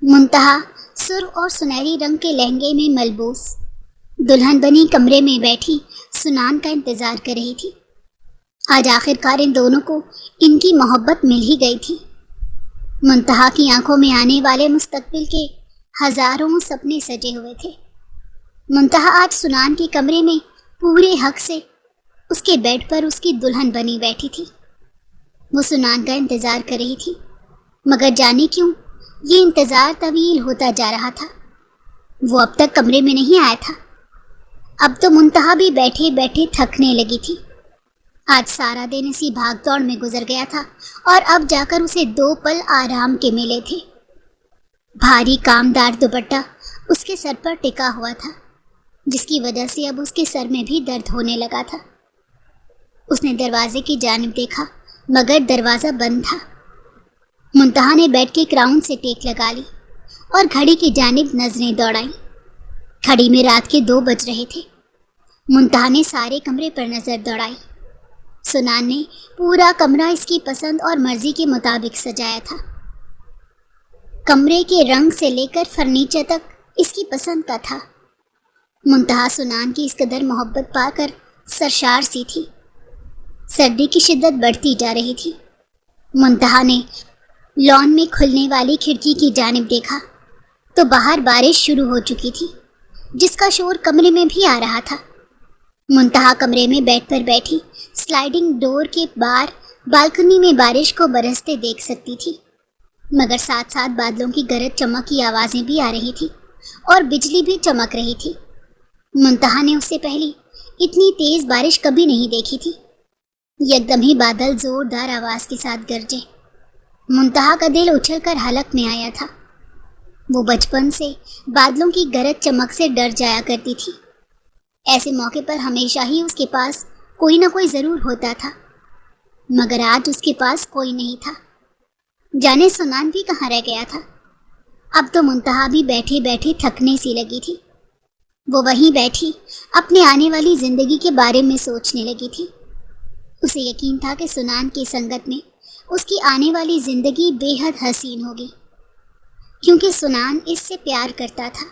منتہا سرخ اور سنہری رنگ کے لہنگے میں ملبوس دلہن بنی کمرے میں بیٹھی سنان کا انتظار کر رہی تھی۔ آج آخر کار ان دونوں کو ان کی محبت مل ہی گئی تھی۔ منتہا کی آنکھوں میں آنے والے مستقبل کے ہزاروں سپنے سجے ہوئے تھے۔ منتہا آج سنان کے کمرے میں پورے حق سے اس کے بیڈ پر اس کی دلہن بنی بیٹھی تھی۔ وہ سنان کا انتظار کر رہی تھی، مگر جانے کیوں یہ انتظار طویل ہوتا جا رہا تھا۔ وہ اب تک کمرے میں نہیں آیا تھا۔ اب تو منتہا بھی بیٹھے بیٹھے تھکنے لگی تھی۔ آج سارا دن اسی بھاگ دوڑ میں گزر گیا تھا اور اب جا کر اسے 2 پل آرام کے ملے تھے۔ بھاری کامدار دوپٹہ اس کے سر پر ٹکا ہوا تھا، جس کی وجہ سے اب اس کے سر میں بھی درد ہونے لگا تھا۔ اس نے دروازے کی جانب دیکھا، مگر دروازہ بند تھا۔ منتہا نے بیڈ کے کراؤن سے ٹیک لگا لی اور گھڑی کی جانب نظریں دوڑائیں۔ گھڑی میں رات کے 2 بج رہے تھے۔ منتہا نے سارے کمرے پر نظر دوڑائی۔ سنان نے پورا کمرہ اس کی پسند اور مرضی کے مطابق سجایا تھا۔ کمرے کے رنگ سے لے کر فرنیچر تک اس کی پسند کا تھا۔ منتہا سنان کی اس قدر محبت پا کر سرشار سی تھی۔ سردی کی شدت بڑھتی جا رہی تھی۔ منتہا نے لان میں کھلنے والی کھڑکی کی جانب دیکھا تو باہر بارش شروع ہو چکی تھی، جس کا شور کمرے میں بھی آ رہا تھا۔ منتہا کمرے میں بیڈ پر بیٹھی سلائیڈنگ ڈور کے باہر بالکنی میں بارش کو برستے دیکھ سکتی تھی، مگر ساتھ ساتھ بادلوں کی گرج چمک کی آوازیں بھی آ رہی تھی اور بجلی بھی چمک رہی تھی۔ منتہا نے اس سے پہلے اتنی تیز بارش کبھی نہیں دیکھی تھی۔ یکدم ہی بادل زوردار آواز کے ساتھ گرجے۔ منتہا کا دل اچھل کر حلق میں آیا تھا۔ وہ بچپن سے بادلوں کی گرج چمک سے ڈر جایا کرتی تھی۔ ایسے موقع پر ہمیشہ ہی اس کے پاس کوئی نہ کوئی ضرور ہوتا تھا، مگر آج اس کے پاس کوئی نہیں تھا۔ جانے سنان بھی کہاں رہ گیا تھا۔ اب تو منتہا بھی بیٹھے بیٹھے تھکنے سی لگی تھی۔ وہ وہیں بیٹھی اپنے آنے والی زندگی کے بارے میں سوچنے لگی تھی۔ اسے یقین تھا کہ سنان کی سنگت میں اس کی آنے والی زندگی بے حد حسین ہوگی، کیونکہ سنان اس سے پیار کرتا تھا۔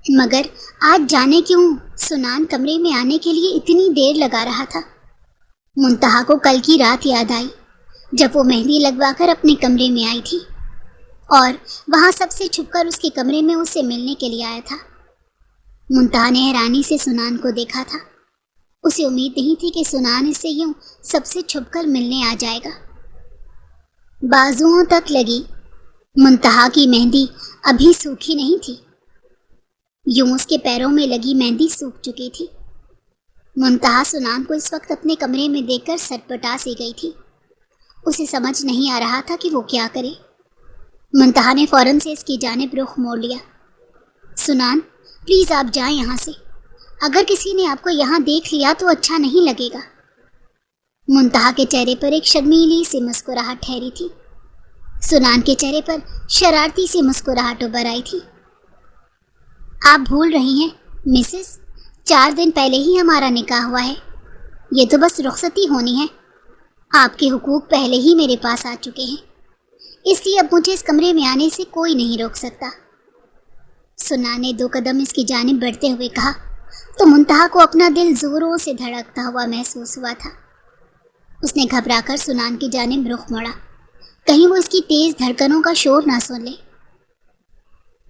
مگر آج جانے کیوں سنان کمرے میں آنے کے لیے اتنی دیر لگا رہا تھا۔ منتہا کو کل کی رات یاد آئی، جب وہ مہندی لگوا کر اپنے کمرے میں آئی تھی اور وہاں سب سے چھپ کر اس کے کمرے میں اس سے ملنے کے لیے آیا تھا۔ منتہا نے حیرانی سے سنان کو دیکھا تھا۔ اسے امید نہیں تھی کہ سنان اس سے یوں سب سے چھپ کر ملنے آ جائے گا۔ بازوؤں تک لگی منتہا کی مہندی ابھی سوکھی نہیں تھی، یوں اس کے پیروں میں لگی مہندی سوکھ چکی تھی۔ منتہا سنان کو اس وقت اپنے کمرے میں دیکھ کر سٹپٹا سی گئی تھی۔ اسے سمجھ نہیں آ رہا تھا کہ وہ کیا کرے۔ منتہا نے فوراً سے اس کی جانب رخ موڑ لیا۔ سنان، پلیز آپ جائیں یہاں سے۔ اگر کسی نے آپ کو یہاں دیکھ لیا تو اچھا نہیں لگے گا۔ منتہا کے چہرے پر ایک شرمیلی سی مسکراہٹ ٹھہری تھی۔ سنان کے چہرے پر شرارتی سی مسکراہٹ ابھر آئی تھی۔ آپ بھول رہی ہیں مسز، 4 دن پہلے ہی ہمارا نکاح ہوا ہے۔ یہ تو بس رخصتی ہونی ہے۔ آپ کے حقوق پہلے ہی میرے پاس آ چکے ہیں، اس لیے اب مجھے اس کمرے میں آنے سے کوئی نہیں روک سکتا۔ سنان نے 2 قدم اس کی جانب بڑھتے ہوئے کہا تو منتہا کو اپنا دل زوروں سے دھڑکتا ہوا محسوس ہوا تھا۔ اس نے گھبرا کر سنان کی جانب رخ موڑا، کہیں وہ اس کی تیز دھڑکنوں کا شور نہ سن لے۔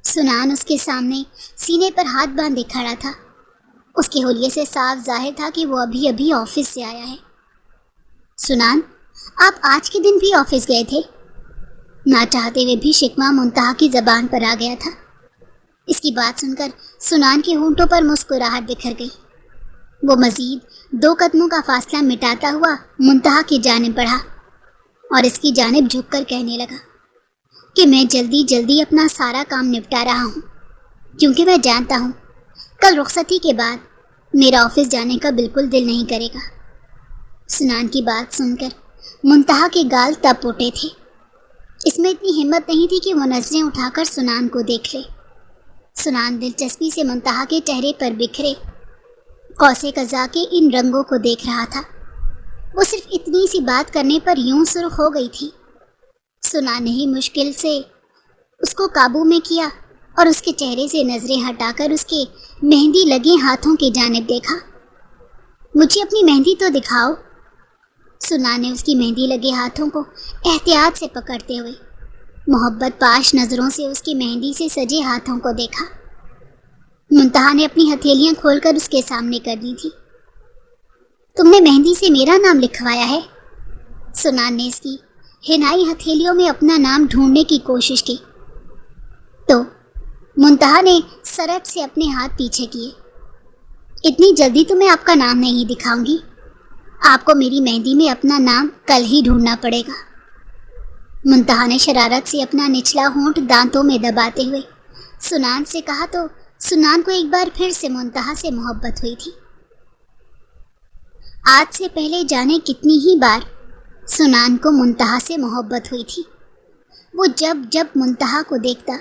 سنان اس کے سامنے سینے پر ہاتھ باندھے کھڑا تھا۔ اس کے حلیے سے صاف ظاہر تھا کہ وہ ابھی ابھی آفس سے آیا ہے۔ سنان، آپ آج کے دن بھی آفس گئے تھے؟ نہ چاہتے ہوئے بھی شکوہ منتہا کی زبان پر آ گیا تھا۔ اس کی بات سن کر سنان کے ہونٹوں پر مسکراہٹ بکھر گئی۔ وہ مزید 2 قدموں کا فاصلہ مٹاتا ہوا منتہا کی جانب بڑھا اور اس کی جانب جھک کر کہنے لگا کہ میں جلدی جلدی اپنا سارا کام نپٹا رہا ہوں، کیونکہ میں جانتا ہوں کل رخصتی کے بعد میرا آفس جانے کا بالکل دل نہیں کرے گا۔ سنان کی بات سن کر منتہا کے گال تپ اٹھے تھے۔ اس میں اتنی ہمت نہیں تھی کہ وہ نظریں اٹھا کر سنان کو دیکھ لے۔ سنان دلچسپی سے منتہا کے چہرے پر بکھرے قوس قزح کے ان رنگوں کو دیکھ رہا تھا۔ وہ صرف اتنی سی بات کرنے پر یوں سرخ ہو گئی تھی۔ سنان نے ہی مشکل سے اس کو قابو میں کیا اور اس کے چہرے سے نظریں ہٹا کر اس کے مہندی لگے ہاتھوں کی جانب دیکھا۔ مجھے اپنی مہندی تو دکھاؤ۔ سنان نے اس کی مہندی لگے ہاتھوں کو احتیاط سے پکڑتے ہوئے محبت پاش نظروں سے اس کی مہندی سے سجے ہاتھوں کو دیکھا۔ منتہا نے اپنی ہتھیلیاں کھول کر اس کے سامنے کر دی تھی۔ تم نے مہندی سے میرا نام لکھوایا ہے؟ سنان نے اس کی حنائی ہتھیلیوں میں اپنا نام ڈھونڈنے کی کوشش کی تو منتہا نے سرعت سے اپنے ہاتھ پیچھے کیے۔ اتنی جلدی تو میں آپ کا نام نہیں دکھاؤں گی، آپ کو میری مہندی میں اپنا نام کل ہی ڈھونڈنا پڑے گا۔ منتہا نے شرارت سے اپنا نچلا ہونٹ دانتوں میں دباتے ہوئے سنان سے کہا تو سنان کو ایک بار پھر سے منتہا سے محبت ہوئی تھی۔ آج سے پہلے جانے کتنی ہی بار سنان کو منتہا سے محبت ہوئی تھی۔ وہ جب جب منتہا کو دیکھتا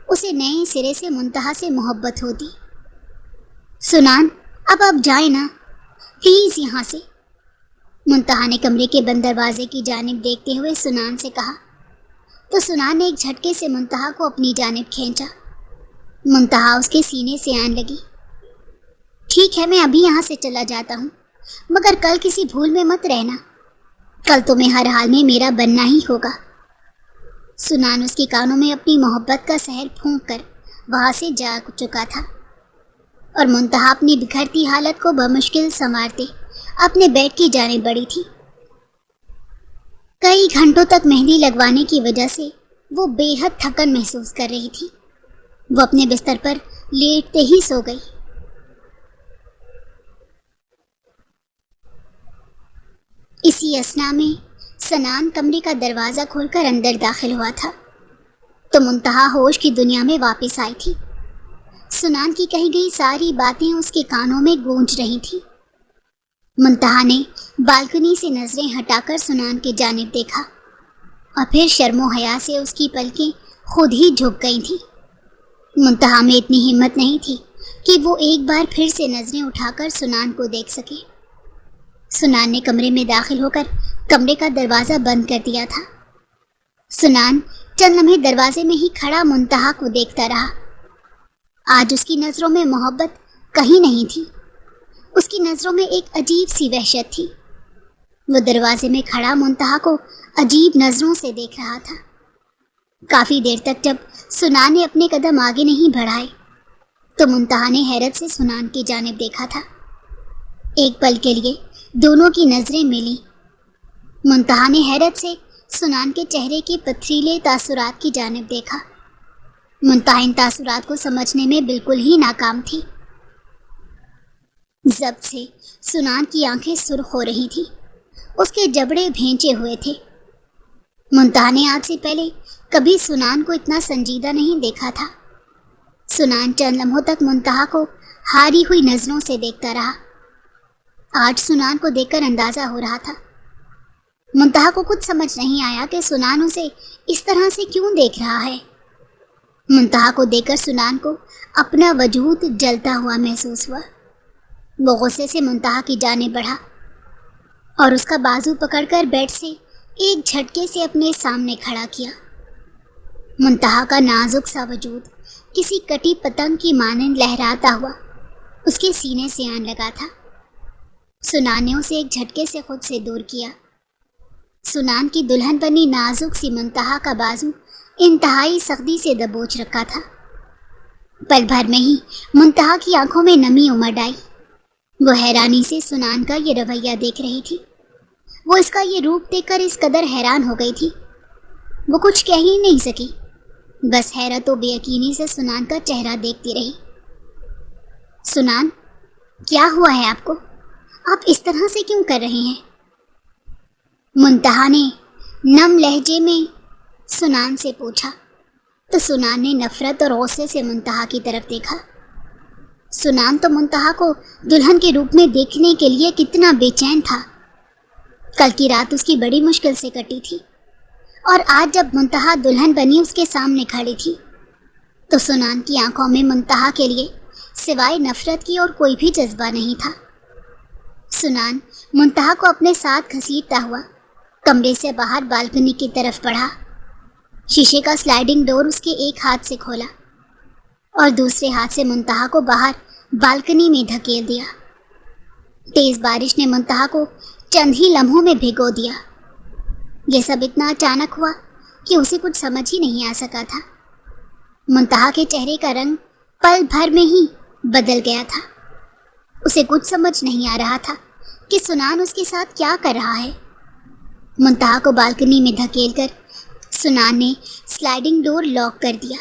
اسے نئے سرے سے منتہا سے محبت ہوتی۔ سنان اب آپ جائیں نا پلیز یہاں سے، منتہا نے کمرے کے بند دروازے کی جانب دیکھتے ہوئے سنان سے کہا تو سنان نے ایک جھٹکے سے منتہا کو اپنی جانب کھینچا۔ منتہا اس کے سینے سے آن لگی۔ ٹھیک ہے، میں ابھی یہاں سے چلا جاتا ہوں، مگر کل کسی بھول میں مت رہنا، کل تمہیں ہر حال میں میرا بننا ہی ہوگا۔ سنان اس کے کانوں میں اپنی محبت کا سحر پھونک کر وہاں سے جا چکا تھا اور منتہا اپنی بکھرتی حالت کو بمشکل سنوارتے اپنے بیڈ کی جانب بڑھی تھی۔ کئی گھنٹوں تک مہندی لگوانے کی وجہ سے وہ بے حد تھکن محسوس کر رہی تھی۔ وہ اپنے بستر پر لیٹتے ہی سو گئی۔ اسی اثنا میں سنان کمرے کا دروازہ کھول کر اندر داخل ہوا تھا تو منتہا ہوش کی دنیا میں واپس آئی تھی۔ سنان کی کہی گئی ساری باتیں اس کے کانوں میں گونج رہی تھیں۔ منتہا نے بالکنی سے نظریں ہٹا کر سنان کی جانب دیکھا اور پھر شرم و حیا سے اس کی پلکیں خود ہی جھک گئی تھیں۔ منتہا میں اتنی ہمت نہیں تھی کہ وہ ایک بار پھر سے نظریں اٹھا کر سنان کو دیکھ سکے۔ سنان نے کمرے میں داخل ہو کر کمرے کا دروازہ بند کر دیا تھا۔ سنان چند لمحے دروازے میں ہی کھڑا منتہا کو دیکھتا رہا۔ آج اس کی نظروں میں محبت کہیں نہیں تھی، اس کی نظروں میں ایک عجیب سی وحشت تھی۔ وہ دروازے میں کھڑا منتہا کو عجیب نظروں سے دیکھ رہا تھا۔ کافی دیر تک جب سنان نے اپنے قدم آگے نہیں بڑھائے تو منتہا نے حیرت سے سنان کی جانب دیکھا تھا۔ ایک پل کے لیے دونوں کی نظریں ملیں۔ منتہا نے حیرت سے سنان کے چہرے کے پتھریلے تاثرات کی جانب دیکھا۔ منتہا ان تاثرات کو سمجھنے میں بالکل ہی ناکام تھی۔ ضبط سے سنان کی آنکھیں سرخ ہو رہی تھیں، اس کے جبڑے بھینچے ہوئے تھے۔ منتہا نے آج سے پہلے کبھی سنان کو اتنا سنجیدہ نہیں دیکھا تھا۔ سنان چند لمحوں تک منتہا کو ہاری ہوئی نظروں سے دیکھتا رہا۔ آج سنان کو دیکھ کر اندازہ ہو رہا تھا۔ منتہا کو کچھ سمجھ نہیں آیا کہ سنان اسے اس طرح سے کیوں دیکھ رہا ہے۔ منتہا کو دیکھ کر سنان کو اپنا وجود جلتا ہوا محسوس ہوا۔ وہ غصے سے منتہا کی جانب بڑھا اور اس کا بازو پکڑ کر بیڈ سے ایک جھٹکے سے اپنے سامنے کھڑا کیا۔ منتہا کا نازک سا وجود کسی کٹی پتنگ کی مانند لہراتا ہوا اس کے سینے سے آن لگا تھا۔ سنان نے اسے ایک جھٹکے سے خود سے دور کیا۔ سنان کی دلہن بنی نازک سی منتہا کا بازو انتہائی سختی سے دبوچ رکھا تھا۔ پل بھر میں ہی منتہا کی آنکھوں میں نمی امڈ آئی۔ وہ حیرانی سے سنان کا یہ رویہ دیکھ رہی تھی۔ وہ اس کا یہ روپ دیکھ کر اس قدر حیران ہو گئی تھی، وہ کچھ کہہ ہی نہیں سکی، بس حیرت و بے یقینی سے سنان کا چہرہ دیکھتی رہی۔ سنان، کیا ہوا ہے آپ کو؟ آپ اس طرح سے کیوں کر رہے ہیں؟ منتہا نے نم لہجے میں سنان سے پوچھا تو سنان نے نفرت اور غصے سے منتہا کی طرف دیکھا۔ سنان تو منتہا کو دلہن کے روپ میں دیکھنے کے لیے کتنا بے چین تھا۔ کل کی رات اس کی بڑی مشکل سے کٹی تھی اور آج جب منتہا دلہن بنی اس کے سامنے کھڑی تھی تو سنان کی آنکھوں میں منتہا کے لیے سوائے نفرت کی اور کوئی بھی جذبہ نہیں تھا۔ سنان منتہا کو اپنے ساتھ گھسیٹتا ہوا کمرے سے باہر بالکنی کی طرف بڑھا شیشے کا سلائڈنگ ڈور اس کے ایک ہاتھ سے کھولا اور دوسرے ہاتھ سے منتہا کو باہر بالکنی میں دھکیل دیا۔ تیز بارش نے منتہا کو چند ہی لمحوں میں بھگو دیا۔ یہ سب اتنا اچانک ہوا کہ اسے کچھ سمجھ ہی نہیں آ سکا تھا۔ منتہا کے چہرے کا رنگ پل بھر میں ہی بدل گیا تھا۔ اسے کچھ سمجھ نہیں آ رہا تھا کہ سنان اس کے ساتھ کیا کر رہا ہے۔ منتہا کو بالکنی میں دھکیل کر سنان نے سلائڈنگ ڈور لاک کر دیا۔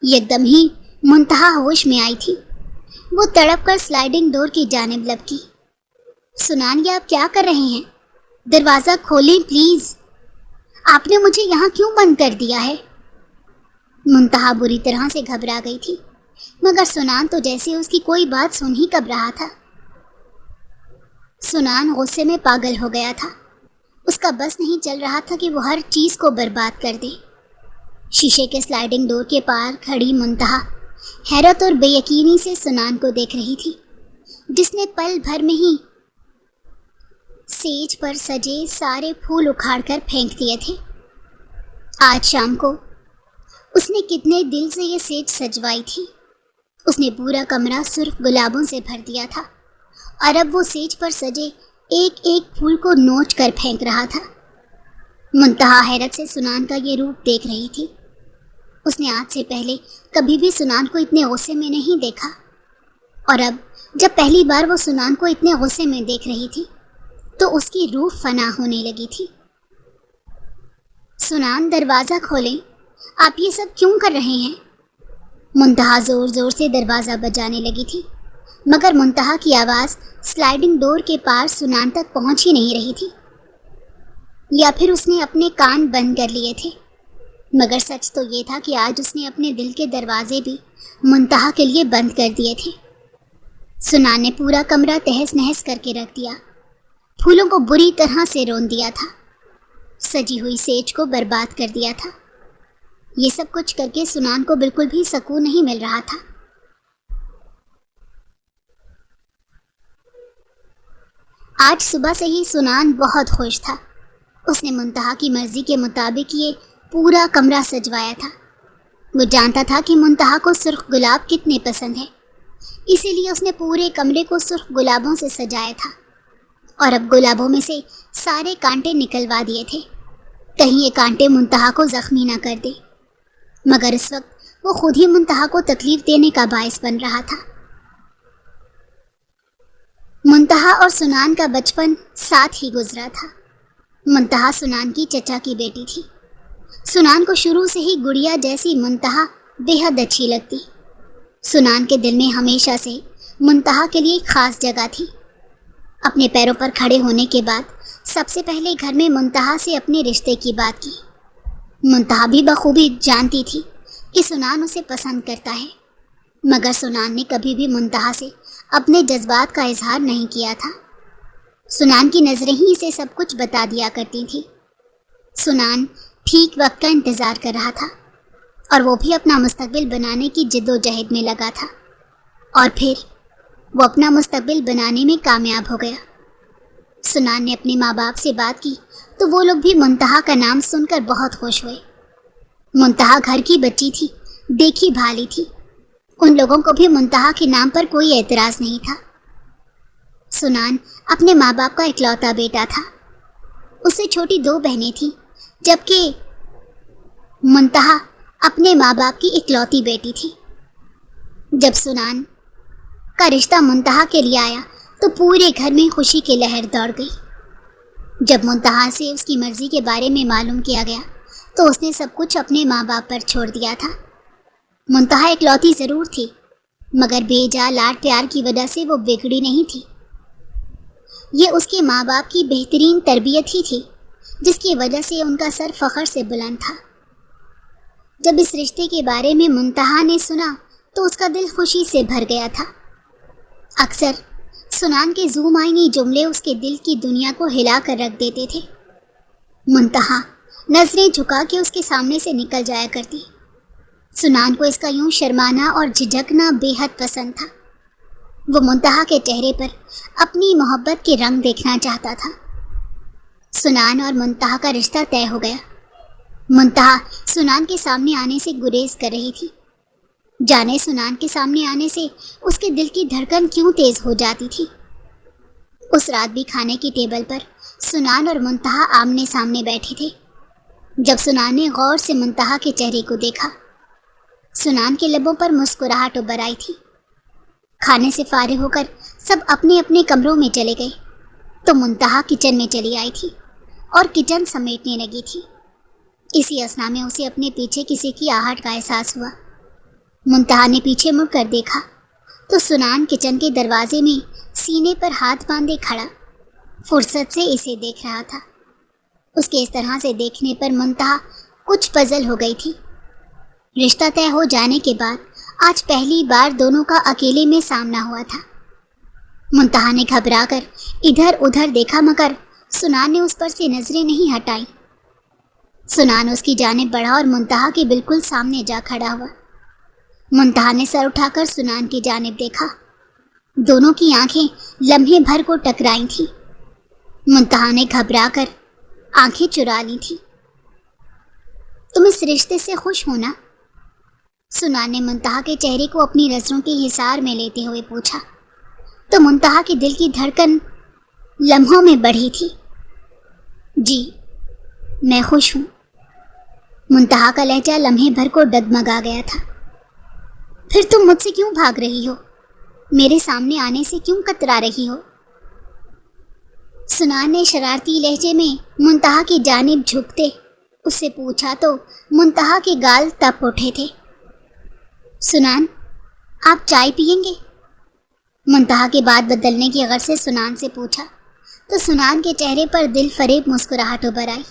یکدم ہی منتہا ہوش میں آئی تھی۔ وہ تڑپ کر سلائڈنگ ڈور کی جانب لپکی۔ سنان، یہ آپ کیا کر رہے ہیں؟ دروازہ کھولیں پلیز۔ آپ نے مجھے یہاں کیوں بند کر دیا ہے؟ منتہا بری طرح سے گھبرا گئی تھی، مگر سنان تو جیسے اس کی کوئی بات سن ہی کب رہا تھا۔ سنان غصے میں پاگل ہو گیا تھا۔ اس کا بس نہیں چل رہا تھا کہ وہ ہر چیز کو برباد کر دے۔ شیشے کے سلائڈنگ ڈور کے پار کھڑی منتہا حیرت اور بے یقینی سے سنان کو دیکھ رہی تھی، جس نے پل بھر میں ہی سیج پر سجے سارے پھول اکھاڑ کر پھینک دیے تھے۔ آج شام کو اس نے کتنے دل سے یہ سیج سجوائی تھی۔ اس نے پورا کمرہ سرخ گلابوں سے بھر دیا تھا اور اب وہ سیج پر سجے ایک ایک پھول کو نوچ کر پھینک رہا تھا۔ منتہا حیرت سے سنان کا یہ روپ دیکھ رہی تھی۔ اس نے آج سے پہلے کبھی بھی سنان کو اتنے غصے میں نہیں دیکھا، اور اب جب پہلی بار وہ سنان کو اتنے غصے میں دیکھ رہی تھی تو اس کی روح فنا ہونے لگی تھی۔ سنان، دروازہ کھولیں، آپ یہ سب کیوں کر رہے ہیں؟ منتہا زور زور سے دروازہ بجانے لگی تھی، مگر منتہا کی آواز سلائڈنگ ڈور کے پار سنان تک پہنچ ہی نہیں رہی تھی، یا پھر اس نے اپنے کان بند کر لیے تھے۔ مگر سچ تو یہ تھا کہ آج اس نے اپنے دل کے دروازے بھی منتہا کے لیے بند کر دیے تھے۔ سنان نے پورا کمرہ تہس نہس کر کے رکھ دیا، پھولوں کو بری طرح سے رون دیا تھا، سجی ہوئی سیج کو برباد کر دیا تھا۔ یہ سب کچھ کر کے سنان کو بالکل بھی سکون نہیں مل رہا تھا۔ آج صبح سے ہی سنان بہت خوش تھا۔ اس نے منتہا کی مرضی کے مطابق یہ پورا کمرہ سجوایا تھا۔ وہ جانتا تھا کہ منتہا کو سرخ گلاب کتنے پسند ہیں، اسی لیے اس نے پورے کمرے کو سرخ گلابوں سے سجایا تھا، اور اب گلابوں میں سے سارے کانٹے نکلوا دیے تھے، کہیں یہ کانٹے منتہا کو زخمی نہ کر دے۔ مگر اس وقت وہ خود ہی منتہا کو تکلیف دینے کا باعث بن رہا تھا۔ منتہا اور سنان کا بچپن ساتھ ہی گزرا تھا۔ منتہا سنان کی چچا کی بیٹی تھی۔ سنان کو شروع سے ہی گڑیا جیسی منتہا بے حد اچھی لگتی۔ سنان کے دل میں ہمیشہ سے منتہا کے لیے ایک خاص جگہ تھی۔ اپنے پیروں پر کھڑے ہونے کے بعد سب سے پہلے گھر میں منتہا سے اپنے رشتے کی بات کی۔ منتہا بھی بخوبی جانتی تھی کہ سنان اسے پسند کرتا ہے، مگر سنان نے کبھی بھی منتہا سے اپنے جذبات کا اظہار نہیں کیا تھا۔ سنان کی نظریں ہی اسے سب کچھ بتا دیا کرتی تھی۔ سنان ٹھیک وقت کا انتظار کر رہا تھا، اور وہ بھی اپنا مستقبل بنانے کی جد و جہد میں لگا تھا، اور پھر وہ اپنا مستقبل بنانے میں کامیاب ہو گیا۔ سنان نے اپنے ماں باپ سے بات کی تو وہ لوگ بھی منتہا کا نام سن کر بہت خوش ہوئے۔ منتہا گھر کی بچی تھی، دیکھی بھالی تھی، ان لوگوں کو بھی منتہا کے نام پر کوئی اعتراض نہیں تھا۔ سنان اپنے ماں باپ کا اکلوتا بیٹا تھا۔ اس سے چھوٹی 2 بہنیں تھیں، جبکہ منتہا اپنے ماں باپ کی اکلوتی بیٹی تھی۔ جب سنان کا رشتہ منتہا کے لیے آیا تو پورے گھر میں خوشی کی لہر دوڑ گئی۔ جب منتہا سے اس کی مرضی کے بارے میں معلوم کیا گیا تو اس نے سب کچھ اپنے ماں باپ پر چھوڑ دیا تھا۔ منتہا اکلوتی ضرور تھی، مگر بے جا لاڈ پیار کی وجہ سے وہ بگڑی نہیں تھی۔ یہ اس کے ماں باپ کی بہترین تربیت ہی تھی، جس کی وجہ سے ان کا سر فخر سے بلند تھا۔ جب اس رشتے کے بارے میں منتہا نے سنا تو اس کا دل خوشی سے بھر گیا تھا۔ اکثر سنان کے زومائنی جملے اس کے دل کی دنیا کو ہلا کر رکھ دیتے تھے۔ منتہا نظریں جھکا کے اس کے سامنے سے نکل جایا کرتی۔ سنان کو اس کا یوں شرمانا اور جھجکنا بے حد پسند تھا۔ وہ منتہا کے چہرے پر اپنی محبت کے رنگ دیکھنا چاہتا تھا۔ سنان اور منتہا کا رشتہ طے ہو گیا۔ منتہا سنان کے سامنے آنے سے گریز کر رہی تھی۔ جانے سنان کے سامنے آنے سے اس کے دل کی دھڑکن کیوں تیز ہو جاتی تھی۔ اس رات بھی کھانے کی ٹیبل پر سنان اور منتہا آمنے سامنے بیٹھے تھے۔ جب سنان نے غور سے منتہا کے چہرے کو دیکھا، سنان کے لبوں پر مسکراہٹ ابھر آئی تھی۔ کھانے سے فارغ ہو کر سب اپنے اپنے کمروں میں چلے گئے تو منتہا کچن میں چلی آئی تھی اور کچن سمیٹنے لگی تھی۔ اسی اثنا میں اسے اپنے پیچھے کسی کی آہٹ کا احساس ہوا۔ منتہا نے پیچھے مڑ کر دیکھا تو سنان کچن کے دروازے میں سینے پر ہاتھ باندھے کھڑا فرصت سے اسے دیکھ رہا تھا۔ اس کے اس طرح سے دیکھنے پر منتہا کچھ پزل ہو گئی تھی۔ رشتہ طے ہو جانے کے بعد آج پہلی بار دونوں کا اکیلے میں سامنا ہوا تھا۔ منتہا نے گھبرا کر ادھر ادھر دیکھا مگر سنان نے اس پر سے نظریں نہیں ہٹائیں۔ سنان اس کی جانب بڑھا اور منتہا کے بالکل سامنے جا کھڑا ہوا۔ منتہا نے سر اٹھا کر سنان کی جانب دیکھا۔ دونوں کی آنکھیں لمحے بھر کو ٹکرائی تھیں۔ منتہا نے گھبرا کر آنکھیں چرا لی تھیں۔ تم اس رشتے سے خوش ہو نا؟ سنان نے منتہا کے چہرے کو اپنی نظروں کے حصار میں لیتے ہوئے پوچھا تو منتہا کے دل کی دھڑکن لمحوں میں بڑھی تھی۔ جی میں خوش ہوں۔ منتہا کا لہجہ لمحے بھر کو ڈگمگا گیا تھا۔ پھر تم مجھ سے کیوں بھاگ رہی ہو؟ میرے سامنے آنے سے کیوں کترا رہی ہو؟ سنان نے شرارتی لہجے میں منتہا کی جانب جھکتے اس سے پوچھا تو منتہا کے گال تپ اٹھے تھے۔ سنان آپ چائے پئیں گے؟ منتہا کے بات بدلنے کی غرض سے سنان سے پوچھا تو سنان کے چہرے پر دل فریب مسکراہٹ ابھر آئی۔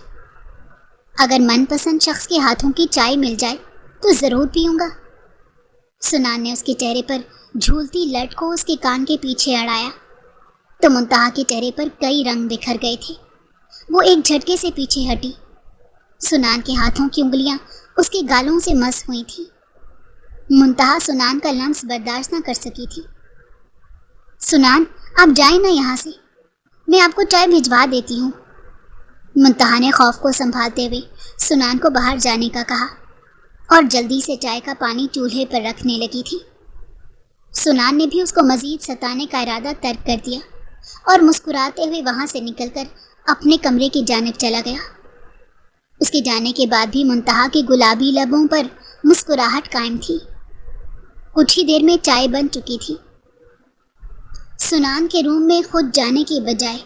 اگر من پسند شخص کے ہاتھوں کی چائے مل جائے تو ضرور پیوں گا۔ سنان نے اس کے چہرے پر جھولتی لٹ کو اس کے کان کے پیچھے اڑایا تو منتہا کے چہرے پر کئی رنگ بکھر گئے تھے۔ وہ ایک جھٹکے سے پیچھے ہٹی۔ سنان کے ہاتھوں کی انگلیاں اس کے گالوں سے مس ہوئی تھیں۔ منتہا سنان کا لمس برداشت نہ کر سکی تھی۔ سنان آپ جائیں نہ یہاں سے، میں آپ کو چائے بھجوا دیتی ہوں۔ منتہا نے خوف کو سنبھالتے ہوئے سنان کو باہر جانے کا کہا اور جلدی سے چائے کا پانی چولہے پر رکھنے لگی تھی۔ سنان نے بھی اس کو مزید ستانے کا ارادہ ترک کر دیا اور مسکراتے ہوئے وہاں سے نکل کر اپنے کمرے کی جانب چلا گیا۔ اس کے جانے کے بعد بھی منتہا کے گلابی لبوں پر مسکراہٹ قائم تھی۔ کچھ ہی دیر میں چائے بن چکی تھی۔ سنان کے روم میں خود جانے کی بجائے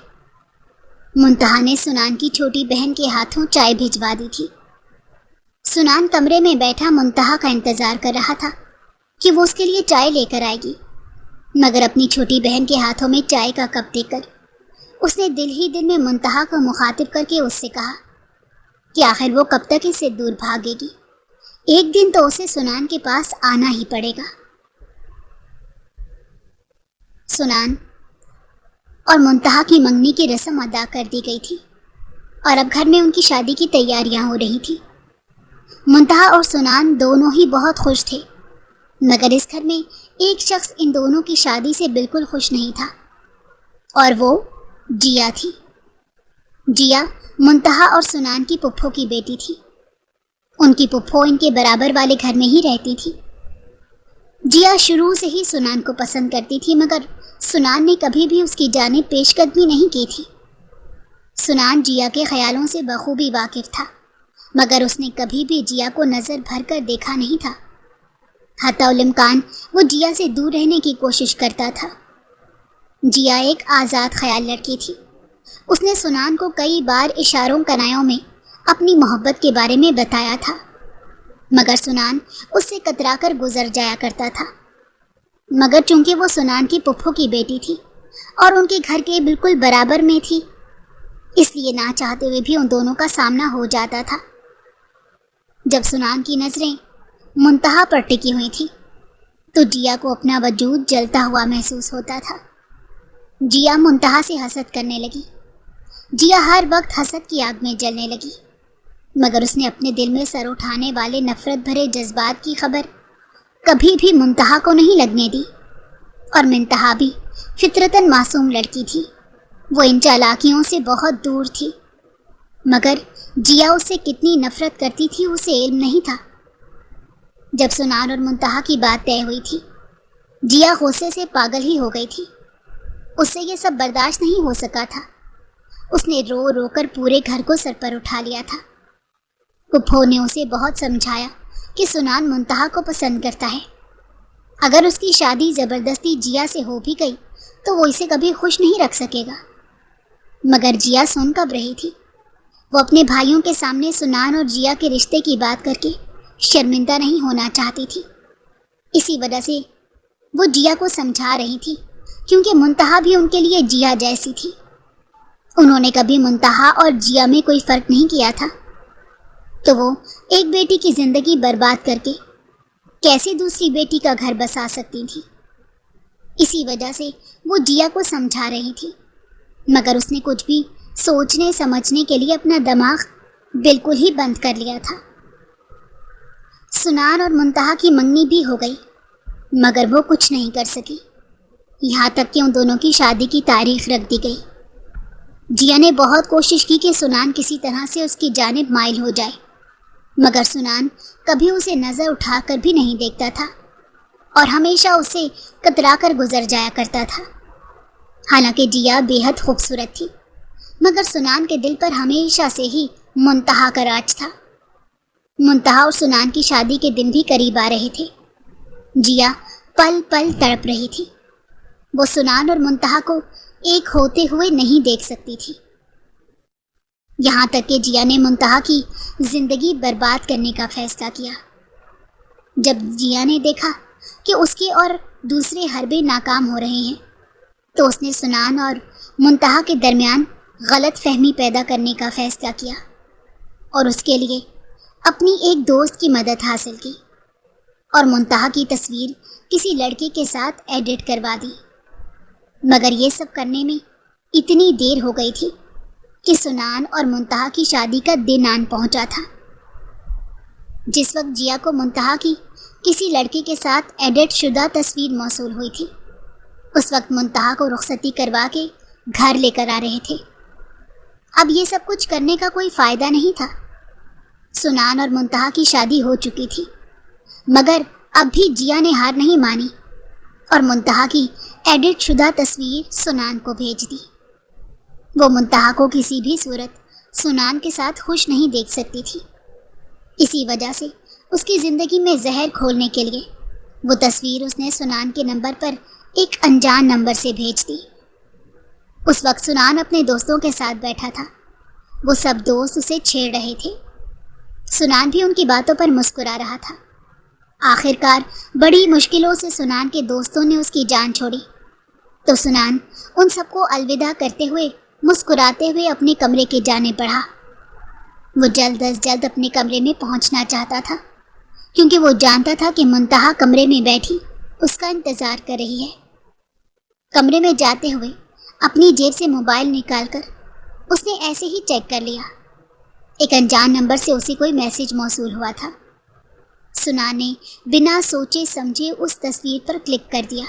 منتہا نے سنان کی چھوٹی بہن کے ہاتھوں چائے بھجوا دی تھی۔ سنان کمرے میں بیٹھا منتہا کا انتظار کر رہا تھا کہ وہ اس کے لیے چائے لے کر آئے گی، مگر اپنی چھوٹی بہن کے ہاتھوں میں چائے کا کپ دے کر اس نے دل ہی دل میں منتہا کو مخاطب کر کے اس سے کہا کہ آخر وہ کب تک اس سے دور بھاگے گی، ایک دن تو اسے سنان کے پاس آنا ہی پڑے گا۔ سنان اور منتہا کی منگنی کی رسم ادا کر دی گئی تھی اور اب گھر میں ان کی شادی کی تیاریاں ہو رہی تھی۔ منتہا اور سنان دونوں ہی بہت خوش تھے، مگر اس گھر میں ایک شخص ان دونوں کی شادی سے بالکل خوش نہیں تھا اور وہ جیا تھی۔ جیا منتہا اور سنان کی پھپھو کی بیٹی تھی۔ ان کی پھپھو ان کے برابر والے گھر میں ہی رہتی تھی۔ جیا شروع سے ہی سنان کو پسند کرتی تھی، مگر سنان نے کبھی بھی اس کی جانب پیش قدمی نہیں کی تھی۔ سنان جیا کے خیالوں سے بخوبی واقف تھا، مگر اس نے کبھی بھی جیا کو نظر بھر کر دیکھا نہیں تھا۔ حتی الامکان وہ جیا سے دور رہنے کی کوشش کرتا تھا۔ جیا ایک آزاد خیال لڑکی تھی۔ اس نے سنان کو کئی بار اشاروں کنایوں میں اپنی محبت کے بارے میں بتایا تھا، مگر سنان اس سے کترا کر گزر جایا کرتا تھا۔ مگر چونکہ وہ سنان کی پھپھو کی بیٹی تھی اور ان کے گھر کے بالکل برابر میں تھی، اس لیے نہ چاہتے ہوئے بھی ان دونوں کا سامنا ہو جاتا تھا۔ جب سنان کی نظریں منتہا پر ٹکی ہوئی تھی تو جیا کو اپنا وجود جلتا ہوا محسوس ہوتا تھا۔ جیا منتہا سے حسد کرنے لگی۔ جیا ہر وقت حسد کی آگ میں جلنے لگی، مگر اس نے اپنے دل میں سر اٹھانے والے نفرت بھرے جذبات کی خبر کبھی بھی منتہا کو نہیں لگنے دی، اور منتہا بھی فطرتاً معصوم لڑکی تھی۔ وہ ان چالاکیوں سے بہت دور تھی۔ مگر جیا اس سے کتنی نفرت کرتی تھی اسے علم نہیں تھا۔ جب سنان اور منتہا کی بات طے ہوئی تھی، جیا غصے سے پاگل ہی ہو گئی تھی۔ اس سے یہ سب برداشت نہیں ہو سکا تھا۔ اس نے رو رو کر پورے گھر کو سر پر اٹھا لیا تھا۔ پھپھو نے اسے بہت سمجھایا کہ سنان منتہا کو پسند کرتا ہے۔ اگر اس کی شادی زبردستی جیا سے ہو بھی گئی تو وہ اسے کبھی خوش نہیں رکھ سکے گا۔ مگر جیا سن کب رہی تھی؟ وہ اپنے بھائیوں کے سامنے سنان اور جیا کے رشتے کی بات کر کے شرمندہ نہیں ہونا چاہتی تھی۔ اسی وجہ سے وہ جیا کو سمجھا رہی تھی، کیونکہ منتہا بھی ان کے لیے جیا جیسی تھی۔ انہوں نے کبھی منتہا اور جیا میں کوئی فرق نہیں کیا تھا، تو وہ ایک بیٹی کی زندگی برباد کر کے کیسے دوسری بیٹی کا گھر بسا سکتی تھی؟ اسی وجہ سے وہ جیا کو سمجھا رہی تھی، مگر اس نے کچھ بھی سوچنے سمجھنے کے لیے اپنا دماغ بالکل ہی بند کر لیا تھا۔ سنان اور منتہا کی منگنی بھی ہو گئی، مگر وہ کچھ نہیں کر سکی، یہاں تک کہ ان دونوں کی شادی کی تاریخ رکھ دی گئی۔ جیا نے بہت کوشش کی کہ سنان کسی طرح سے اس کی جانب مائل ہو جائے، مگر سنان کبھی اسے نظر اٹھا کر بھی نہیں دیکھتا تھا اور ہمیشہ اسے کترا کر گزر جایا کرتا تھا۔ حالانکہ جیا بے حد خوبصورت تھی، مگر سنان کے دل پر ہمیشہ سے ہی منتہا کا راج تھا۔ منتہا اور سنان کی شادی کے دن بھی قریب آ رہے تھے۔ جیا پل پل تڑپ رہی تھی۔ وہ سنان اور منتہا کو ایک ہوتے ہوئے نہیں دیکھ سکتی تھی، یہاں تک کہ جیا نے منتہا کی زندگی برباد کرنے کا فیصلہ کیا۔ جب جیا نے دیکھا کہ اس کے اور دوسرے حربے ناکام ہو رہے ہیں تو اس نے سنان اور منتہا کے درمیان غلط فہمی پیدا کرنے کا فیصلہ کیا اور اس کے لیے اپنی ایک دوست کی مدد حاصل کی اور منتہا کی تصویر کسی لڑکے کے ساتھ ایڈٹ کروا دی۔ مگر یہ سب کرنے میں اتنی دیر ہو گئی تھی کہ سنان اور منتہا کی شادی کا دن آن پہنچا تھا۔ جس وقت جیا کو منتہا کی کسی لڑکے کے ساتھ ایڈٹ شدہ تصویر موصول ہوئی تھی، اس وقت منتہا کو رخصتی کروا کے گھر لے کر آ رہے تھے۔ اب یہ سب کچھ کرنے کا کوئی فائدہ نہیں تھا۔ سنان اور منتہا کی شادی ہو چکی تھی، مگر اب بھی جیا نے ہار نہیں مانی اور منتہا کی ایڈٹ شدہ تصویر سنان کو بھیج دی۔ وہ منتہا کو کسی بھی صورت سنان کے ساتھ خوش نہیں دیکھ سکتی تھی۔ اسی وجہ سے اس کی زندگی میں زہر کھولنے کے لیے وہ تصویر اس نے سنان کے نمبر پر ایک انجان نمبر سے بھیج دی۔ اس وقت سنان اپنے دوستوں کے ساتھ بیٹھا تھا۔ وہ سب دوست اسے چھیڑ رہے تھے۔ سنان بھی ان کی باتوں پر مسکرا رہا تھا۔ آخرکار بڑی مشکلوں سے سنان کے دوستوں نے اس کی جان چھوڑی تو سنان ان سب کو الوداع کرتے ہوئے مسکراتے ہوئے اپنے کمرے کے جانے بڑھا۔ وہ جلد از جلد اپنے کمرے میں پہنچنا چاہتا تھا، کیونکہ وہ جانتا تھا کہ منتہا کمرے میں بیٹھی اس کا انتظار کر رہی ہے۔ کمرے میں جاتے ہوئے اپنی جیب سے موبائل نکال کر اس نے ایسے ہی چیک کر لیا۔ ایک انجان نمبر سے اسے کوئی میسج موصول ہوا تھا۔ سنان نے بنا سوچے سمجھے اس تصویر پر کلک کر دیا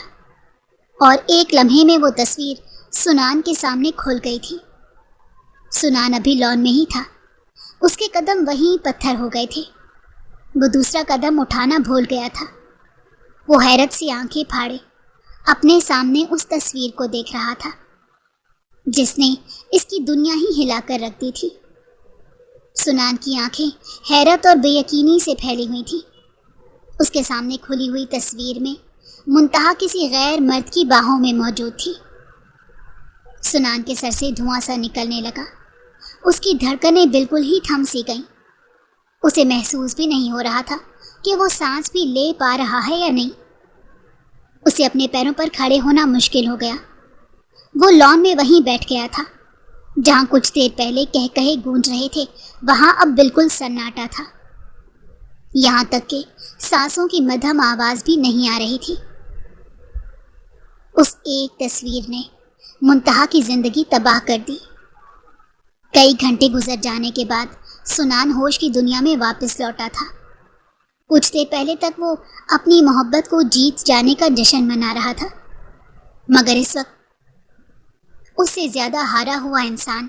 اور ایک لمحے میں وہ تصویر سنان کے سامنے کھل گئی تھی۔ سنان ابھی لان میں ہی تھا، اس کے قدم وہیں پتھر ہو گئے تھے۔ وہ دوسرا قدم اٹھانا بھول گیا تھا۔ وہ حیرت سے آنکھیں پھاڑے اپنے سامنے اس تصویر کو دیکھ رہا تھا جس نے اس کی دنیا ہی ہلا کر رکھ دی تھی۔ سنان کی آنکھیں حیرت اور بے یقینی سے پھیلی ہوئی تھیں۔ اس کے سامنے کھلی ہوئی تصویر میں منتہا کسی غیر مرد کی باہوں میں موجود تھی۔ سنان کے سر سے دھواں سا نکلنے لگا۔ اس کی دھڑکنیں بالکل ہی تھم سی گئیں۔ اسے محسوس بھی نہیں ہو رہا تھا کہ وہ سانس بھی لے پا رہا ہے یا نہیں۔ اسے اپنے پیروں پر کھڑے ہونا مشکل ہو گیا۔ وہ لان میں وہیں بیٹھ گیا تھا جہاں کچھ دیر پہلے کہے گونج رہے تھے، وہاں اب بالکل سناٹا تھا، یہاں تک کہ سانسوں کی مدھم آواز بھی نہیں آ رہی تھی۔ اس ایک تصویر نے منتہا کی زندگی تباہ کر دی۔ کئی گھنٹے گزر جانے کے بعد سنان ہوش کی دنیا میں واپس لوٹا تھا۔ کچھ دیر پہلے تک وہ اپنی محبت کو جیت جانے کا جشن منا رہا تھا، مگر اس وقت اس سے زیادہ ہارا ہوا انسان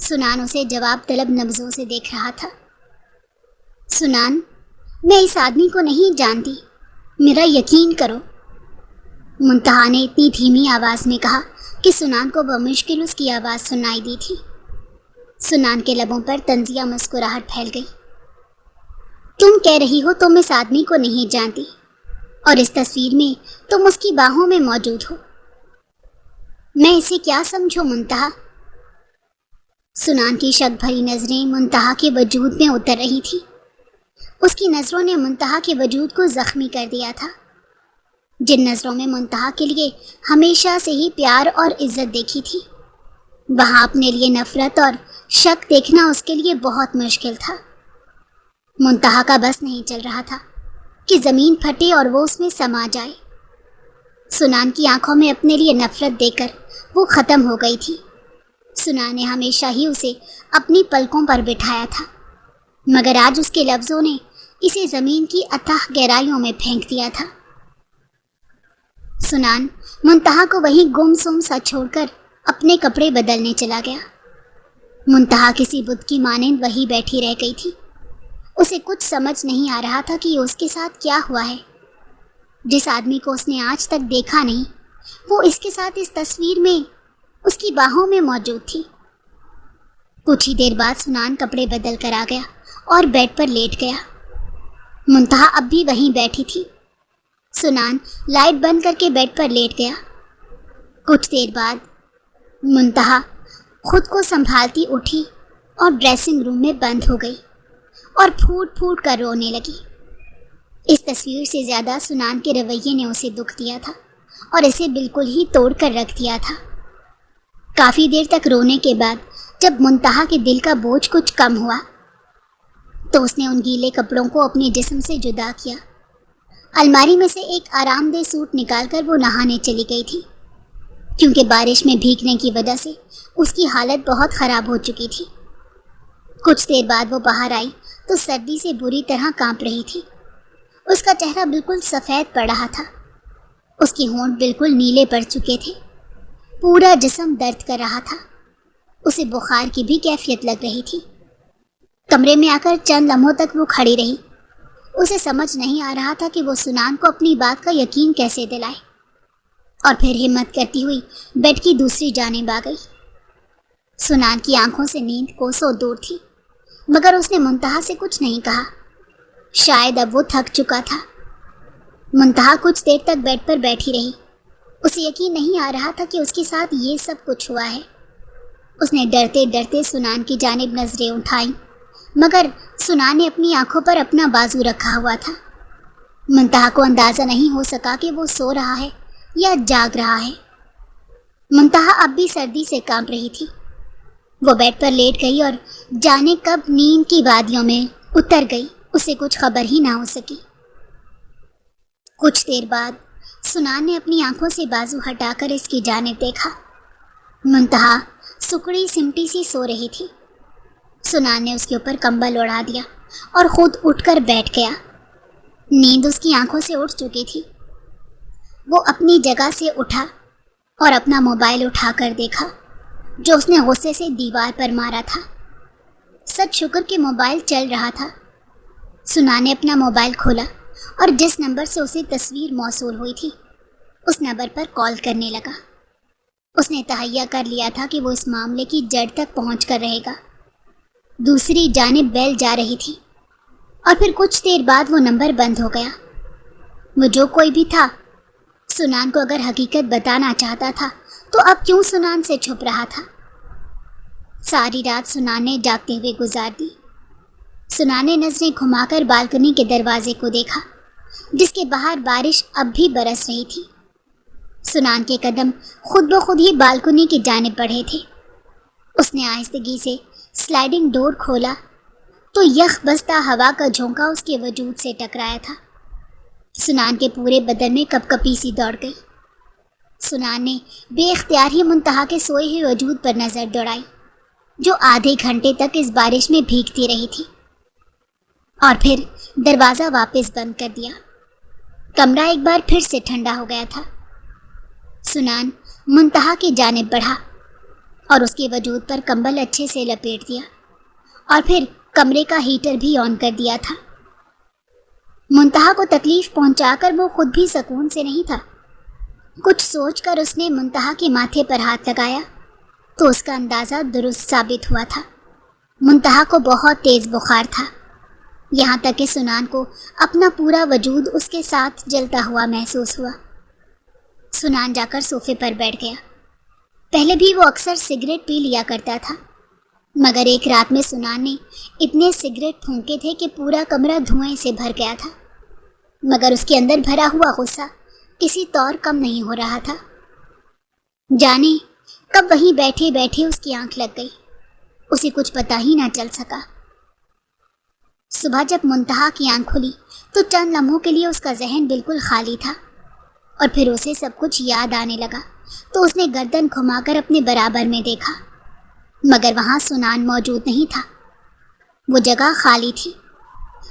سنان اسے جواب طلب نبضوں سے دیکھ رہا تھا۔ سنان، میں اس آدمی کو نہیں جانتی، میرا یقین کرو، منتہا نے اتنی دھیمی آواز میں کہا کہ سنان کو بمشکل اس کی آواز سنائی دی تھی۔ سنان کے لبوں پر طنزیہ مسکراہٹ پھیل گئی۔ تم کہہ رہی ہو تم اس آدمی کو نہیں جانتی، اور اس تصویر میں تم اس کی باہوں میں موجود ہو۔ میں اسے کیا سمجھوں منتہا؟ سنان کی شک بھری نظریں منتہا کے وجود میں اتر رہی تھی۔ اس کی نظروں نے منتہا کے وجود کو زخمی کر دیا تھا۔ جن نظروں میں منتہا کے لیے ہمیشہ سے ہی پیار اور عزت دیکھی تھی، وہاں اپنے لیے نفرت اور شک دیکھنا اس کے لیے بہت مشکل تھا۔ منتہا کا بس نہیں چل رہا تھا کہ زمین پھٹے اور وہ اس میں سما جائے۔ سنان کی آنکھوں میں اپنے لیے نفرت دے کر وہ ختم ہو گئی تھی۔ سنان نے ہمیشہ ہی اسے اپنی پلکوں پر بٹھایا تھا، مگر آج اس کے لفظوں نے اسے زمین کی اتھاہ گہرائیوں میں پھینک دیا تھا۔ سنان منتہا کو وہیں گم سم سا چھوڑ کر اپنے کپڑے بدلنے چلا گیا۔ منتہا کسی بت کی مانند وہیں بیٹھی رہ گئی تھی۔ اسے کچھ سمجھ نہیں آ رہا تھا کہ اس کے ساتھ کیا ہوا ہے۔ جس آدمی کو اس نے آج تک دیکھا نہیں، وہ اس کے ساتھ اس تصویر میں اس کی باہوں میں موجود تھی۔ کچھ ہی دیر بعد سنان کپڑے بدل کر آ گیا اور بیڈ پر لیٹ گیا۔ منتہا اب بھی وہیں بیٹھی تھی۔ سنان لائٹ بند کر کے بیڈ پر لیٹ گیا۔ کچھ دیر بعد منتہا خود کو سنبھالتی اٹھی اور ڈریسنگ روم میں بند ہو گئی اور پھوٹ پھوٹ کر رونے لگی۔ اس تصویر سے زیادہ سنان کے رویے نے اسے دکھ دیا تھا اور اسے بالکل ہی توڑ کر رکھ دیا تھا۔ کافی دیر تک رونے کے بعد جب منتہا کے دل کا بوجھ کچھ کم ہوا تو اس نے ان گیلے کپڑوں کو اپنے جسم سے جدا کیا۔ الماری میں سے ایک آرام دہ سوٹ نکال کر وہ نہانے چلی گئی تھی، کیونکہ بارش میں بھیگنے کی وجہ سے اس کی حالت بہت خراب ہو چکی تھی۔ کچھ دیر بعد وہ باہر آئی تو سردی سے بری طرح کانپ رہی تھی۔ اس کا چہرہ بالکل سفید پڑ رہا تھا، اس کی ہونٹ بالکل نیلے پڑ چکے تھے، پورا جسم درد کر رہا تھا۔ اسے بخار کی بھی کیفیت لگ رہی تھی۔ کمرے میں آ کر چند لمحوں تک وہ کھڑی رہی۔ اسے سمجھ نہیں آ رہا تھا کہ وہ سنان کو اپنی بات کا یقین کیسے دلائے، اور پھر ہمت کرتی ہوئی بیڈ کی دوسری جانب آ گئی۔ سنان کی آنکھوں سے نیند کوسوں دور تھی، مگر اس نے منتہا سے کچھ نہیں کہا۔ شاید اب وہ تھک چکا تھا۔ منتہا کچھ دیر تک بیڈ پر بیٹھی رہی۔ اسے یقین نہیں آ رہا تھا کہ اس کے ساتھ یہ سب کچھ ہوا ہے۔ اس نے ڈرتے ڈرتے سنان کی جانب نظریں اٹھائیں، مگر سنان نے اپنی آنکھوں پر اپنا بازو رکھا ہوا تھا۔ منتہا کو اندازہ نہیں ہو سکا کہ وہ سو رہا ہے یا جاگ رہا ہے۔ منتہا اب بھی سردی سے کانپ رہی تھی۔ وہ بیڈ پر لیٹ گئی اور جانے کب نیند کی وادیوں میں اتر گئی، اسے کچھ خبر ہی نہ ہو سکی۔ کچھ دیر بعد سنان نے اپنی آنکھوں سے بازو ہٹا کر اس کی جانب دیکھا۔ منتہا سکڑی سمٹی سی سو رہی تھی۔ سنان نے اس کے اوپر کمبل اڑا دیا اور خود اٹھ کر بیٹھ گیا۔ نیند اس کی آنکھوں سے اٹھ چکی تھی۔ وہ اپنی جگہ سے اٹھا اور اپنا موبائل اٹھا کر دیکھا، جو اس نے غصے سے دیوار پر مارا تھا۔ سچ شکر کہ موبائل چل رہا تھا۔ سنان نے اپنا موبائل کھولا اور جس نمبر سے اسے تصویر موصول ہوئی تھی اس نمبر پر کال کرنے لگا۔ اس نے تہیہ کر لیا تھا کہ وہ اس معاملے کی جڑ تک پہنچ کر رہے گا۔ دوسری جانب بیل جا رہی تھی اور پھر کچھ دیر بعد وہ نمبر بند ہو گیا۔ وہ جو کوئی بھی تھا، سنان کو اگر حقیقت بتانا چاہتا تھا تو اب کیوں سنان سے چھپ رہا تھا؟ ساری رات سنان نے جاگتے ہوئے گزار دی۔ سنان نے نظریں گھما کر بالکنی کے دروازے کو دیکھا، جس کے باہر بارش اب بھی برس رہی تھی۔ سنان کے قدم خود بخود ہی بالکنی کی جانب بڑھے تھے۔ اس نے آہستگی سے سلائڈنگ ڈور کھولا تو یخ بستہ ہوا کا جھونکا اس کے وجود سے ٹکرایا تھا۔ سنان کے پورے بدن میں کپ کپی سی دوڑ گئی۔ سنان نے بے اختیار ہی منتہا کے سوئے ہوئے وجود پر نظر دوڑائی، جو آدھے گھنٹے تک اس بارش میں بھیگتی رہی تھی، اور پھر دروازہ واپس بند کر دیا۔ کمرہ ایک بار پھر سے ٹھنڈا ہو گیا تھا۔ سنان منتہا کی جانب بڑھا اور اس کے وجود پر کمبل اچھے سے لپیٹ دیا اور پھر کمرے کا ہیٹر بھی آن کر دیا تھا۔ منتہا کو تکلیف پہنچا کر وہ خود بھی سکون سے نہیں تھا۔ کچھ سوچ کر اس نے منتہا کے ماتھے پر ہاتھ لگایا تو اس کا اندازہ درست ثابت ہوا تھا۔ منتہا کو بہت تیز بخار تھا، یہاں تک کہ سنان کو اپنا پورا وجود اس کے ساتھ جلتا ہوا محسوس ہوا۔ سنان جا کر صوفے پر بیٹھ گیا۔ پہلے بھی وہ اکثر سگریٹ پی لیا کرتا تھا، مگر ایک رات میں سنان نے اتنے سگریٹ پھونکے تھے کہ پورا کمرہ دھوئیں سے بھر گیا تھا، مگر اس کے اندر بھرا ہوا غصہ کسی طور کم نہیں ہو رہا تھا۔ جانے کب وہیں بیٹھے بیٹھے اس کی آنکھ لگ گئی، اسے کچھ پتہ ہی نہ چل سکا۔ صبح جب منتہا کی آنکھ کھلی تو چند لمحوں کے لیے اس کا ذہن بالکل خالی تھا، اور پھر اسے سب کچھ یاد آنے لگا تو اس نے گردن گھما کر اپنے برابر میں دیکھا، مگر وہاں سنان موجود نہیں تھا، وہ جگہ خالی تھی۔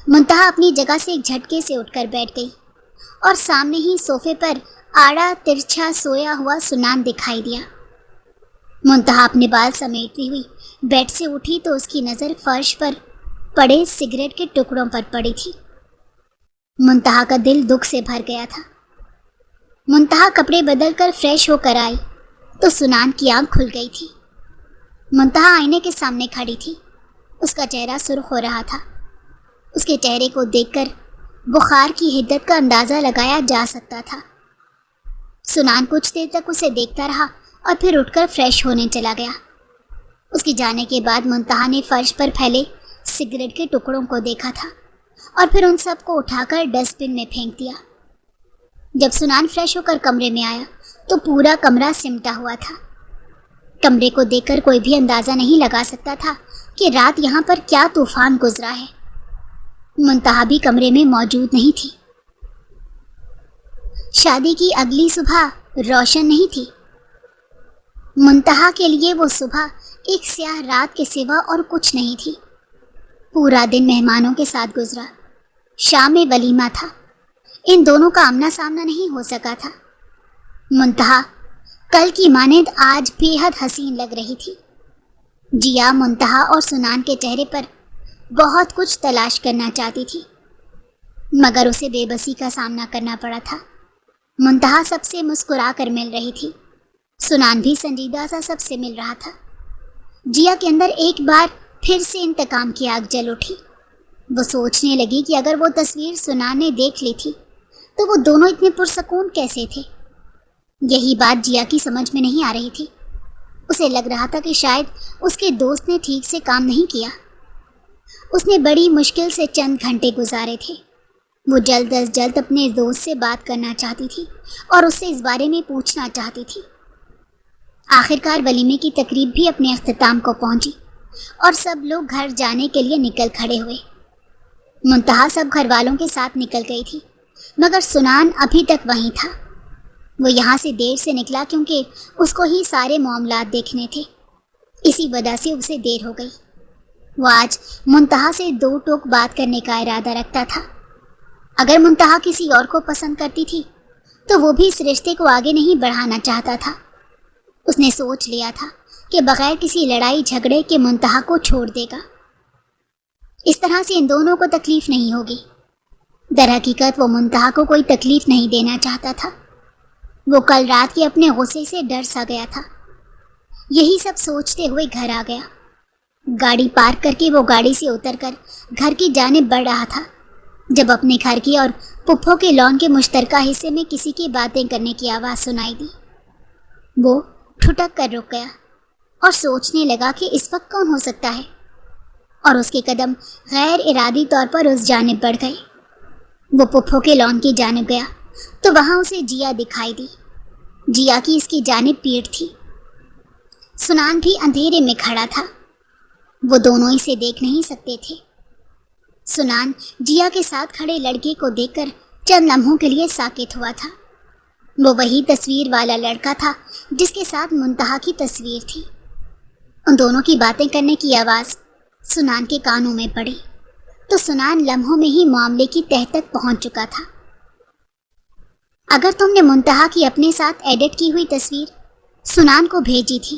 منتہا اپنی جگہ سے ایک جھٹکے سے اٹھ کر بیٹھ گئی اور سامنے ہی صوفے پر آڑا ترچھا سویا ہوا سنان دکھائی دیا۔ منتہا اپنے بال سمیٹتی ہوئی بیڈ سے اٹھی تو اس کی نظر فرش پر پڑے سگریٹ کے ٹکڑوں پر پڑی تھی۔ منتہا کا دل دکھ سے بھر گیا تھا۔ منتہا کپڑے بدل کر فریش ہو کر آئی تو سنان کی آنکھ کھل گئی تھی۔ منتہا آئینے کے سامنے کھڑی تھی، اس کا چہرہ سرخ ہو رہا تھا۔ اس کے چہرے کو دیکھ کر بخار کی حدت کا اندازہ لگایا جا سکتا تھا۔ سنان کچھ دیر تک اسے دیکھتا رہا اور پھر اٹھ کر فریش ہونے چلا گیا۔ اس کے جانے کے بعد منتہا نے فرش پر پھیلے سگریٹ کے ٹکڑوں کو دیکھا تھا اور پھر ان سب کو اٹھا کر ڈسٹ بن میں پھینک دیا۔ جب سنان فریش ہو کر کمرے میں آیا تو پورا کمرہ سمٹا ہوا تھا۔ کمرے کو دیکھ کر کوئی بھی اندازہ نہیں لگا سکتا تھا کہ رات یہاں پر کیا طوفان گزرا ہے۔ منتہا بھی کمرے میں موجود نہیں تھی۔ شادی کی اگلی صبح روشن نہیں تھی۔ منتہا کے لیے وہ صبح ایک سیاہ رات کے سوا اور کچھ نہیں تھی۔ پورا دن مہمانوں کے ساتھ گزرا، شام میں ولیمہ تھا، ان دونوں کا آمنا سامنا نہیں ہو سکا تھا۔ منتہا کل کی مانند آج بے حد حسین لگ رہی تھی۔ جیا منتہا اور سنان کے چہرے پر بہت کچھ تلاش کرنا چاہتی تھی، مگر اسے بے بسی کا سامنا کرنا پڑا تھا۔ منتہا سب سے مسکرا کر مل رہی تھی، سنان بھی سنجیدہ سا سب سے مل رہا تھا۔ جیا کے اندر ایک بار پھر سے انتقام کی آگ جل اٹھی۔ وہ سوچنے لگی کہ اگر وہ تصویر سنان نے دیکھ لی تھی تو وہ دونوں اتنے پرسکون کیسے تھے۔ یہی بات جیا کی سمجھ میں نہیں آ رہی تھی۔ اسے لگ رہا تھا کہ شاید اس کے دوست نے ٹھیک سے کام نہیں کیا۔ اس نے بڑی مشکل سے چند گھنٹے گزارے تھے۔ وہ جلد از جلد اپنے دوست سے بات کرنا چاہتی تھی اور اس سے اس بارے میں پوچھنا چاہتی تھی۔ آخرکار ولیمے کی تقریب بھی اپنے اختتام کو پہنچی اور سب لوگ گھر جانے کے لیے نکل کھڑے ہوئے۔ منتہا سب گھر والوں کے ساتھ نکل گئی تھی، مگر سنان ابھی تک وہیں تھا۔ وہ یہاں سے دیر سے نکلا کیونکہ اس کو ہی سارے معاملات دیکھنے تھے، اسی وجہ سے اسے دیر ہو گئی۔ وہ آج منتہا سے دو ٹوک بات کرنے کا ارادہ رکھتا تھا۔ اگر منتہا کسی اور کو پسند کرتی تھی تو وہ بھی اس رشتے کو آگے نہیں بڑھانا چاہتا تھا۔ اس نے سوچ لیا تھا کہ بغیر کسی لڑائی جھگڑے کے منتہا کو چھوڑ دے گا۔ اس طرح سے ان دونوں کو تکلیف نہیں ہوگی۔ در حقیقت وہ منتہا کو کوئی تکلیف نہیں دینا چاہتا تھا۔ وہ کل رات کے اپنے غصے سے ڈر سا گیا تھا۔ یہی سب سوچتے ہوئے گھر آ گیا۔ گاڑی پارک کر کے وہ گاڑی سے اتر کر گھر کی جانب بڑھ رہا تھا جب اپنے گھر کی اور پپھو کے لان کے مشترکہ حصے میں کسی کی باتیں کرنے کی آواز سنائی دی۔ وہ ٹھٹک کر رک گیا اور سوچنے لگا کہ اس وقت کون ہو سکتا ہے، اور اس کے قدم غیر ارادی طور پر اس جانب بڑھ گئے۔ وہ پپھو کے لان کی جانب گیا تو وہاں اسے جیا دکھائی دی۔ جیا کی اس کی جانب پیٹھ تھی۔ سنان بھی اندھیرے میں کھڑا تھا، وہ دونوں اسے دیکھ نہیں سکتے تھے۔ سنان جیا کے ساتھ کھڑے لڑکے کو دیکھ کر چند لمحوں کے لیے ساکت ہوا تھا۔ وہ وہی تصویر والا لڑکا تھا جس کے ساتھ منتہا کی تصویر تھی۔ ان دونوں کی باتیں کرنے کی آواز سنان کے کانوں میں پڑی تو سنان لمحوں میں ہی معاملے کی تہہ تک پہنچ چکا تھا۔ اگر تم نے منتہا کی اپنے ساتھ ایڈٹ کی ہوئی تصویر سنان کو بھیجی تھی